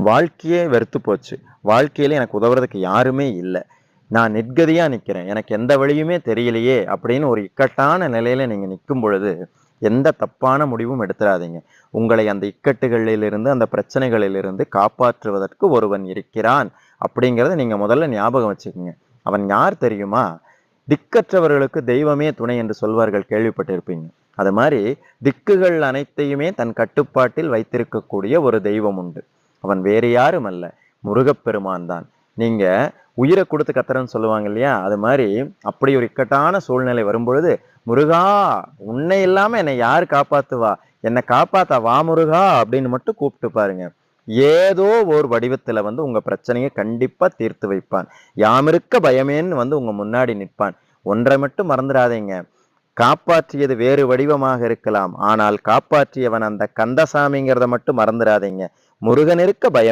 வாழ்க்கையே வெறுத்து போச்சு. வாழ்க்கையில எனக்கு உதவுறதுக்கு யாருமே இல்ல. நான் நிர்கதியா நிக்கிறேன். எனக்கு எந்த வழியுமே தெரியலையே! அப்படின்னு ஒரு இக்கட்டான நிலையில நீங்க நிக்கும் பொழுது, எந்த தப்பான முடிவும் எடுத்துறாதீங்க. உங்களை அந்த இக்கட்டுகளிலிருந்து, அந்த பிரச்சனைகளிலிருந்து காப்பாற்றுவதற்கு ஒருவன் இருக்கிறான். அப்படிங்கிறத நீங்க முதல்ல ஞாபகம் வச்சுக்கங்க. அவன் யார் தெரியுமா? திக்கற்றவர்களுக்கு தெய்வமே துணை என்று சொல்வார்கள் கேள்விப்பட்டிருப்பீங்க. அது மாரி திக்குகள் அனைத்தையுமே தன் கட்டுப்பாட்டில் வைத்திருக்கக்கூடிய ஒரு தெய்வம் உண்டு. அவன் வேறு யாரும் அல்ல. முருகப்பெருமான் தான். நீங்க உயிர குடுத்து கத்துறேன்னு சொல்லுவாங்க இல்லையா? அது மாரி அப்படி ஒரு இக்கட்டான சூழ்நிலை வரும்பொழுது, "முருகா! உன்னை இல்லாம என்னை யாரு காப்பாத்துவா? என்ன காப்பாத்த வா முருகா!" அப்படின்னு மட்டும் கூப்பிட்டு பாருங்க. ஏதோ ஒரு வடிவத்துல வந்து உங்க பிரச்சனைய கண்டிப்பா தீர்த்து வைப்பான். யாமிருக்க பயமேன்னு வந்து உங்க முன்னாடி நிற்பான். ஒன்றை மட்டும் மறந்துடாதீங்க. காப்பாற்றியது வேறு வடிவமாக இருக்கலாம். ஆனால் காப்பாற்றியவன் அந்த கந்தசாமிங்கிறத மட்டும் மறந்துடாதீங்க. முருகன் இருக்க பயம்